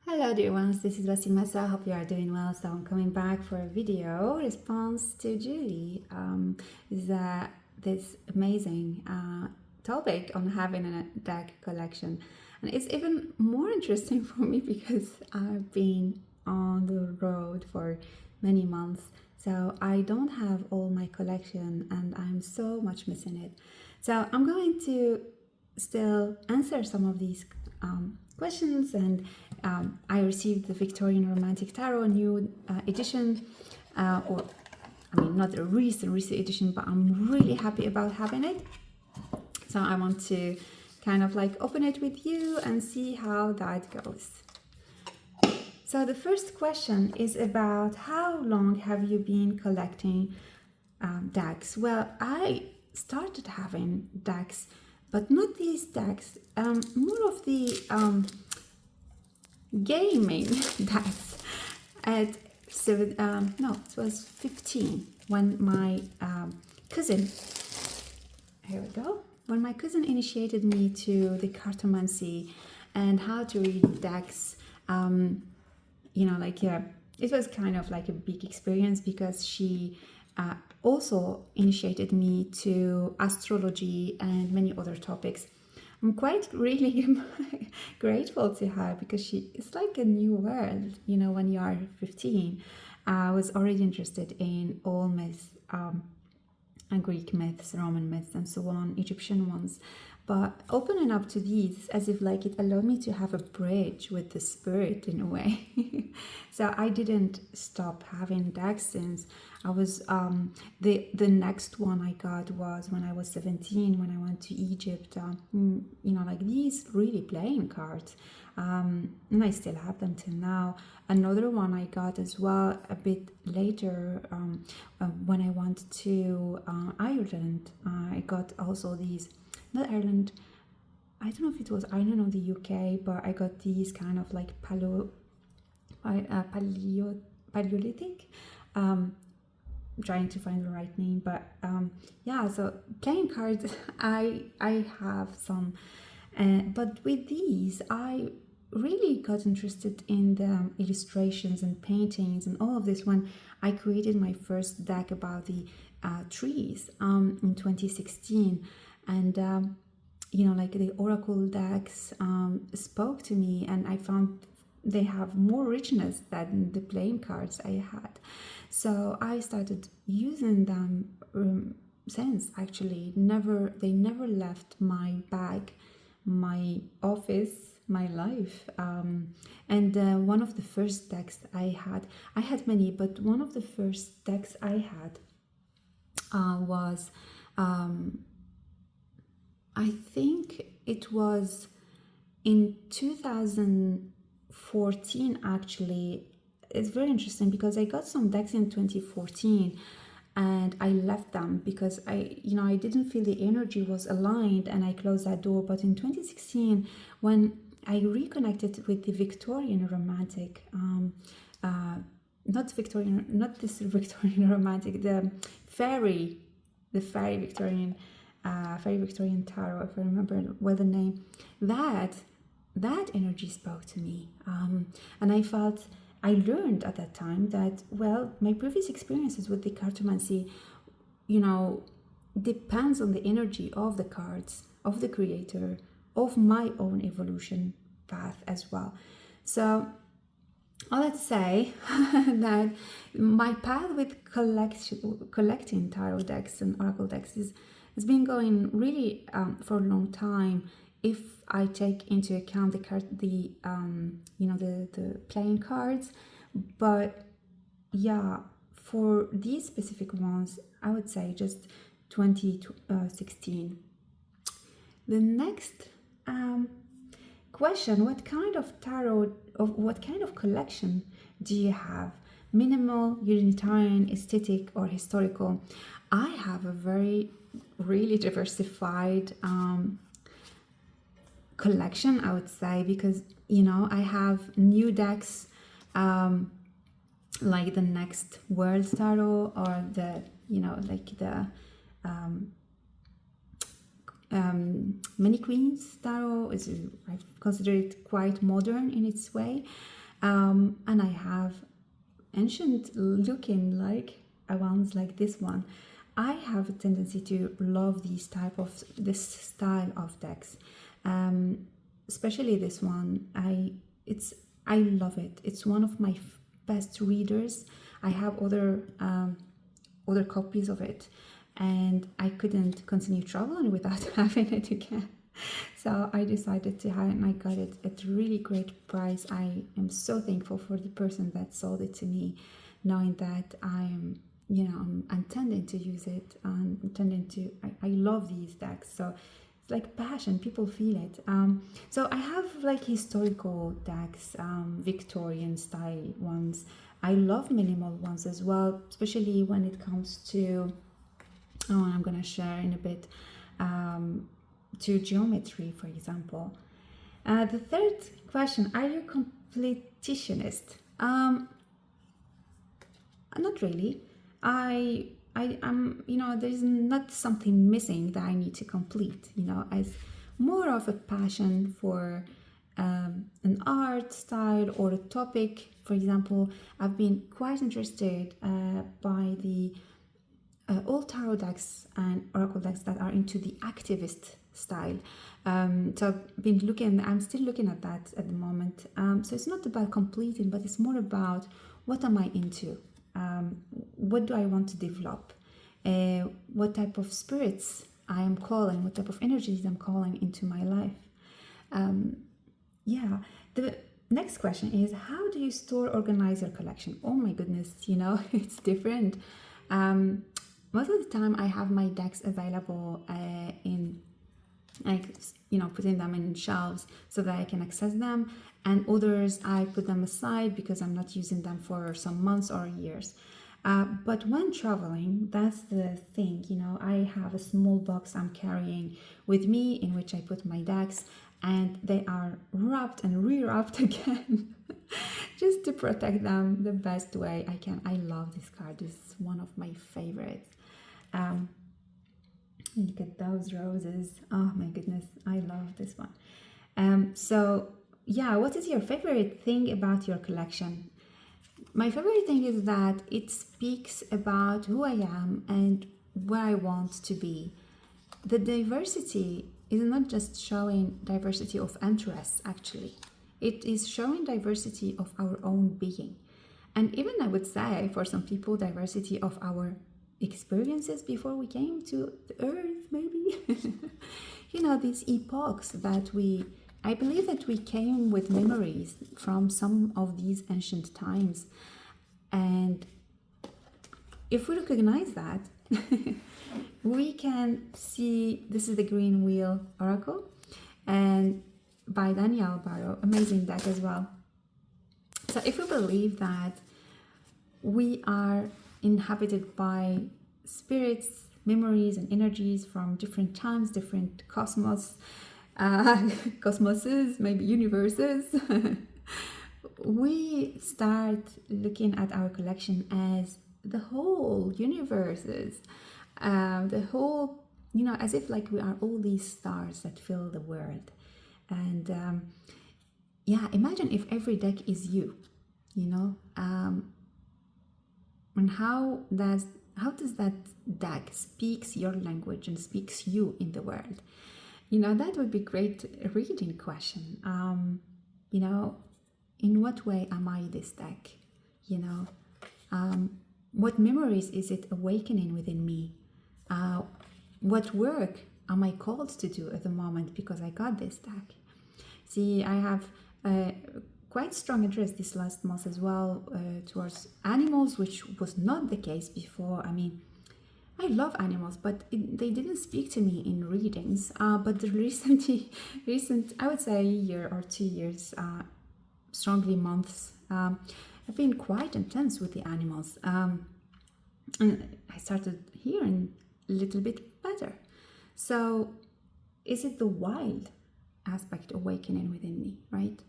Hello dear ones, this is Vasimasa. I hope you are doing well. So I'm coming back for a video response to Julie. This amazing topic on having a deck collection. And it's even more interesting for me because I've been on the road for many months. So I don't have all my collection and I'm so much missing it. So I'm going to still answer some of these questions, and I received the Victorian Romantic Tarot new edition, not a recent edition, but I'm really happy about having it. So I want to kind of like open it with you and see how that goes. So the first question is about how long have you been collecting decks? Well, I started having decks, but not these decks, more of the gaming decks at it was 15 when my cousin, here we go, when my cousin initiated me to the cartomancy and how to read decks. It was kind of like a big experience because she also initiated me to astrology and many other topics. I'm quite really grateful to her because it's like a new world, when you are 15. I was already interested in all myths, and Greek myths, Roman myths, and so on, Egyptian ones. But opening up to these, as if like it allowed me to have a bridge with the spirit in a way. So I didn't stop having decks since I was, the next one I got was when I was 17, when I went to Egypt, like these really playing cards. And I still have them till now. Another one I got as well a bit later, when I went to Ireland. I got also these, not Ireland, I don't know if it was Ireland or the UK, but I got these kind of like Paleolithic, trying to find the right name, but yeah, so playing cards, I have some, but with these I really got interested in the illustrations and paintings and all of this when I created my first deck about the trees in 2016. And like the oracle decks spoke to me, and I found they have more richness than the playing cards I had. So I started using them since, actually. They never left my bag, my office, my life. And one of the first decks I had many, but one of the first decks I had was I think it was in 2014, actually. It's very interesting because I got some decks in 2014 and I left them because I didn't feel the energy was aligned, and I closed that door. But in 2016, when I reconnected with the Victorian Romantic, not this Victorian Romantic, the fairy Victorian, Fairy Victorian Tarot, if I remember well the name, that energy spoke to me, and I learned at that time that, well, my previous experiences with the cartomancy, depends on the energy of the cards, of the creator, of my own evolution path as well. So let's say that my path with collecting tarot decks and oracle decks has been going really for a long time, if I take into account the playing cards. But yeah, for these specific ones, I would say just 2016. The next question: what kind of collection do you have? Minimal, utilitarian, aesthetic, or historical? I have a very really diversified collection, I would say, because I have new decks, like the Next World Tarot, or the Many Queens Tarot. I consider it quite modern in its way. And I have ancient looking like ones like this one. I have a tendency to love this style of decks, especially this one. I love it. It's one of my best readers. I have other copies of it, and I couldn't continue traveling without having it again. So I decided to have it, and I got it at a really great price. I am so thankful for the person that sold it to me, knowing that I'm intending to use it and I love these decks. So it's like passion, people feel it. So I have like historical decks, Victorian style ones. I love minimal ones as well, especially when it comes to, I'm gonna share in a bit, to geometry, for example. The third question, are you completionist? Not really. I am, there's not something missing that I need to complete, as more of a passion for an art style or a topic. For example, I've been quite interested by the old tarot decks and oracle decks that are into the activist style. So I'm still looking at that at the moment. So it's not about completing, but it's more about what am I into? What do I want to develop? What type of spirits I am calling? What type of energies I'm calling into my life? The next question is, how do you organize your collection? Oh my goodness, it's different. Most of the time I have my decks available in, putting them in shelves so that I can access them, and others I put them aside because I'm not using them for some months or years. But when traveling, that's the thing, I have a small box I'm carrying with me in which I put my decks, and they are wrapped and re-wrapped again just to protect them the best way I can. I love this card. This is one of my favorites. Look at those roses. Oh my goodness, I love this one. What is your favorite thing about your collection? My favorite thing is that it speaks about who I am and where I want to be. The diversity is not just showing diversity of interests, actually. It is showing diversity of our own being. And even, I would say, for some people, diversity of our experiences before we came to the earth, maybe. These epochs that I believe that we came with memories from some of these ancient times. And if we recognize that, we can see, this is the Green Wheel Oracle, and by Danielle Barrow, amazing deck as well. So if we believe that we are inhabited by spirits, memories, and energies from different times, different cosmoses, maybe universes, we start looking at our collection as the whole universes, the whole, as if like we are all these stars that fill the world. And imagine if every deck is you, and how does that deck speaks your language and speaks you in the world? That would be great reading question. In what way am I this deck? What memories is it awakening within me? What work am I called to do at the moment because I got this deck? See, I have quite strong interest this last month as well towards animals, which was not the case before. I mean, I love animals, but they didn't speak to me in readings. But the recent, I would say, year or 2 years, strongly months, have been quite intense with the animals. And I started hearing a little bit better. So is it the wild aspect awakening within me, right?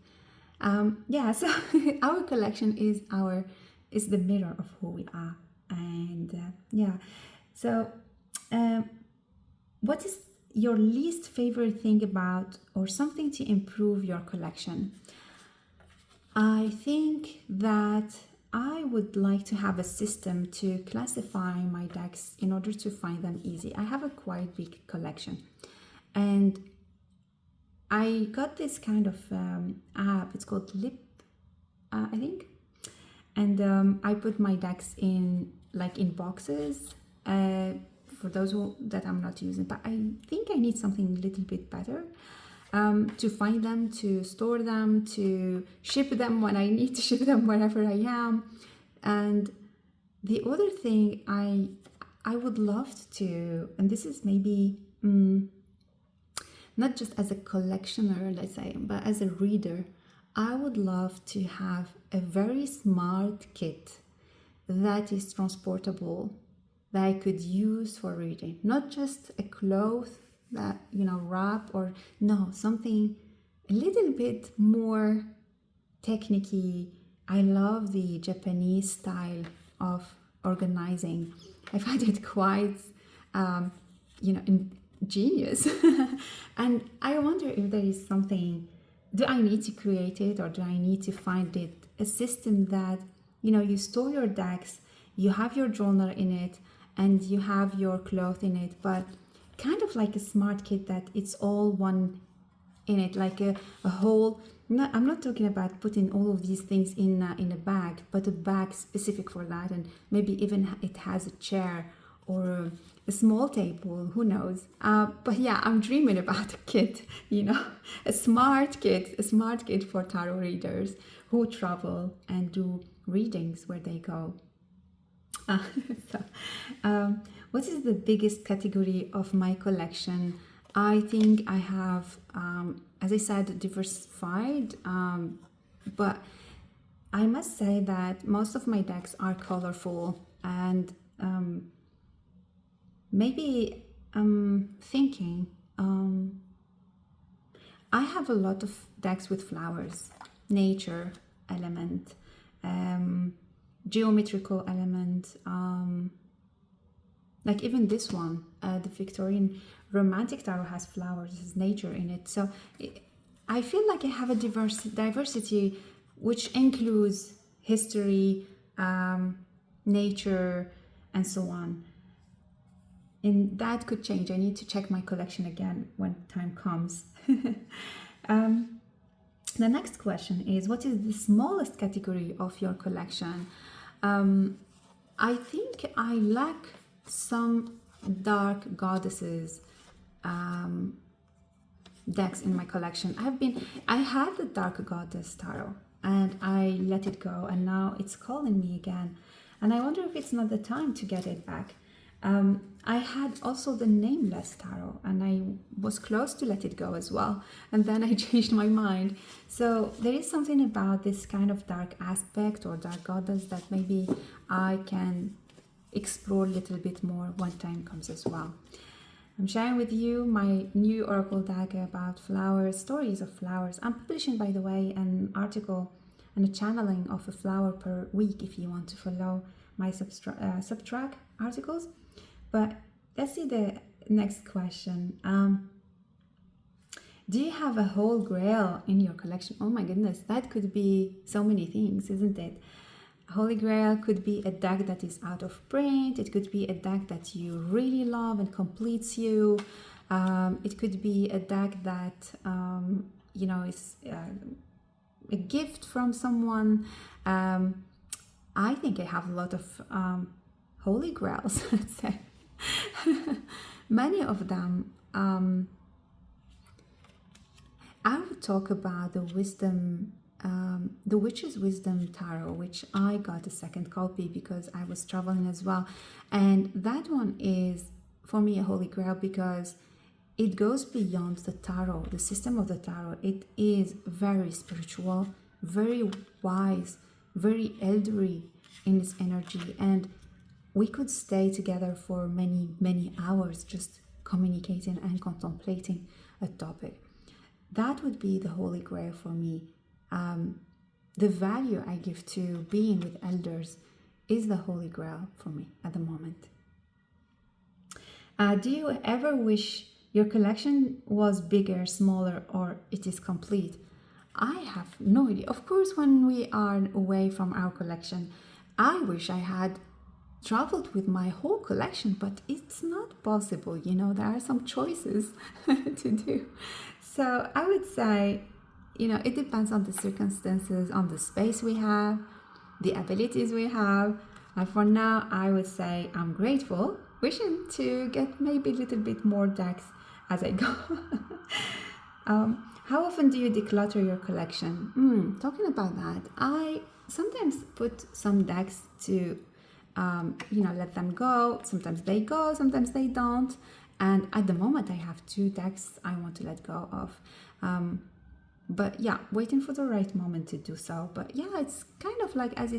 So our collection is the mirror of who we are. And so what is your least favorite thing about, or something to improve your collection? I think that I would like to have a system to classify my decks in order to find them easy. I have a quite big collection, and I got this kind of app. It's called Lip, I think, and I put my decks in boxes. For those that I'm not using, but I think I need something a little bit better. To find them, to store them, to ship them when I need to ship them wherever I am. And the other thing I would love to, and this is maybe not just as a collectioner, let's say, but as a reader, I would love to have a very smart kit that is transportable, that I could use for reading, not just a cloth that wrap, or no, something a little bit more technique. I love the Japanese style of organizing. I find it quite ingenious. And I wonder if there is something, do I need to create it, or do I need to find it a system that you store your decks, you have your journal in it, and you have your cloth in it, but kind of like a smart kit that it's all one in it, like a whole. I'm not talking about putting all of these things in a bag, but a bag specific for that, and maybe even it has a chair or a small table, who knows. But yeah, I'm dreaming about a kit, a smart kit for tarot readers who travel and do readings where they go. What is the biggest category of my collection? I think I have, as I said, diversified, but I must say that most of my decks are colorful, and maybe I'm thinking, I have a lot of decks with flowers, nature element, geometrical element, like even this one, the Victorian Romantic Tarot has flowers, has nature in it. So I feel like I have a diversity which includes history, nature, and so on. And that could change. I need to check my collection again when time comes. The next question is, what is the smallest category of your collection? I think I lack some dark goddesses decks in my collection. I had the dark goddess tarot and I let it go, and now it's calling me again, and I wonder if it's not the time to get it back. I had also the nameless tarot, and I was close to let it go as well, and then I changed my mind. So there is something about this kind of dark aspect or dark goddess that maybe I can explore a little bit more when time comes as well. I'm sharing with you my new oracle deck about flowers, stories of flowers. I'm publishing, by the way, an article and a channeling of a flower per week if you want to follow my subtrack articles. But let's see the next question. Do you have a whole grail in your collection? Oh my goodness, that could be so many things, isn't it? Holy Grail could be a deck that is out of print. It could be a deck that you really love and completes you. It could be a deck that is a gift from someone. I think I have a lot of Holy Grails, let's say. Many of them. I would talk about the wisdom, the Witch's Wisdom Tarot, which I got a second copy because I was traveling as well. And that one is, for me, a holy grail because it goes beyond the tarot, the system of the tarot. It is very spiritual, very wise, very elderly in its energy. And we could stay together for many, many hours just communicating and contemplating a topic. That would be the holy grail for me. The value I give to being with elders is the holy grail for me at the moment. Do you ever wish your collection was bigger, smaller, or it is complete? I have no idea. Of course, when we are away from our collection, I wish I had traveled with my whole collection, but it's not possible. There are some choices to do. So I would say, it depends on the circumstances, on the space we have, the abilities we have. And for now, I would say I'm grateful, wishing to get maybe a little bit more decks as I go. How often do you declutter your collection? Talking about that, I sometimes put some decks to, let them go. Sometimes they go, sometimes they don't. And at the moment, I have 2 decks I want to let go of. But yeah, waiting for the right moment to do so. But yeah, it's kind of like as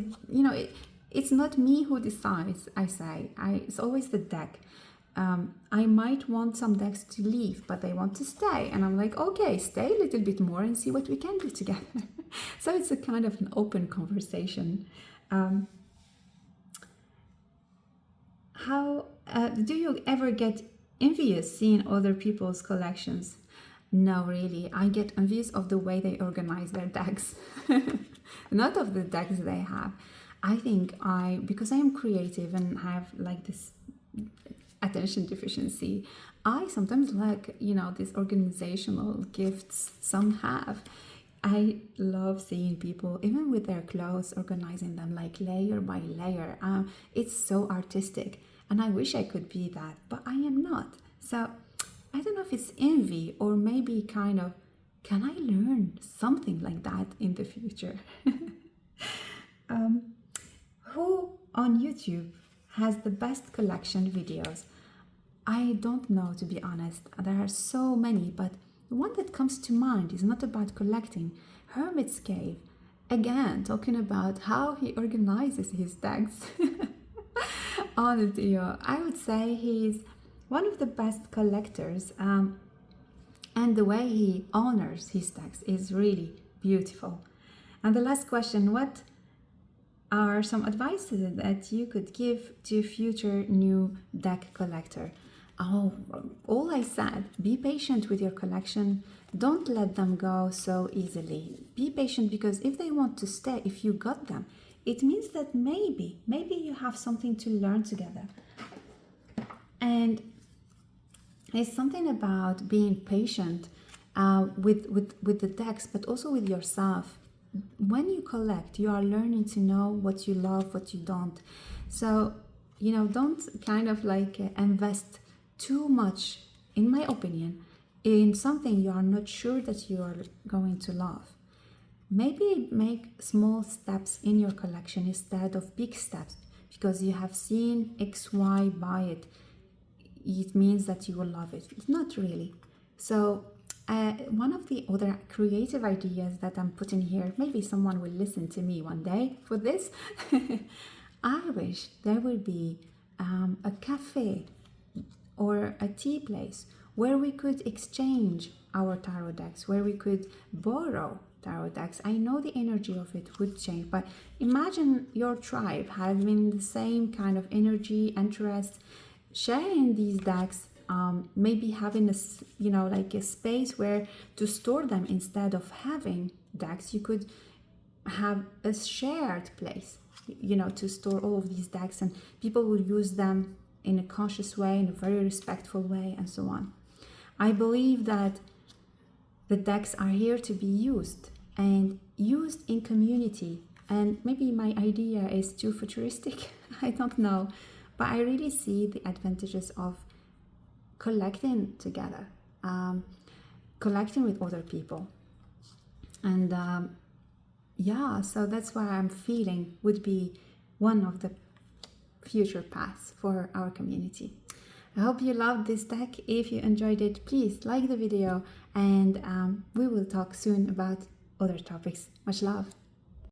it's not me who decides, I say. It's always the deck. I might want some decks to leave, but they want to stay. And I'm like, okay, stay a little bit more and see what we can do together. So it's a kind of an open conversation. How do you ever get envious seeing other people's collections? No, really. I get envious of the way they organize their decks, not of the decks they have. I think because I am creative and have like this attention deficiency, I sometimes lack, these organizational gifts some have. I love seeing people, even with their clothes, organizing them like layer by layer. It's so artistic, and I wish I could be that, but I am not. So I don't know if it's envy or maybe kind of, can I learn something like that in the future? Who on YouTube has the best collection videos? I don't know, to be honest. There are so many, but the one that comes to mind is not about collecting. Hermit's Cave, again, talking about how he organizes his decks. Honestly, I would say he's one of the best collectors, and the way he honors his decks is really beautiful. And the last question, what are some advices that you could give to future new deck collector? Oh, all I said, be patient with your collection. Don't let them go so easily. Be patient, because if they want to stay, if you got them, it means that maybe you have something to learn together. And it's something about being patient with the decks, but also with yourself. When you collect, you are learning to know what you love, what you don't. So, don't kind of like invest too much, in my opinion, in something you are not sure that you are going to love. Maybe make small steps in your collection instead of big steps, because you have seen XY buy it. It means that you will love it. Not really. So one of the other creative ideas that I'm putting here, maybe someone will listen to me one day for this. I wish there would be a cafe or a tea place where we could exchange our tarot decks, where we could borrow tarot decks. I know the energy of it would change, but imagine your tribe having the same kind of energy, interest, sharing these decks, maybe having like a space where to store them. Instead of having decks, you could have a shared place, to store all of these decks, and people will use them in a conscious way, in a very respectful way, and so on. I believe that the decks are here to be used, and used in community. And maybe my idea is too futuristic, I don't know, but I really see the advantages of collecting together, collecting with other people. And so that's why I'm feeling would be one of the future paths for our community. I hope you loved this deck. If you enjoyed it, please like the video, and we will talk soon about other topics. Much love.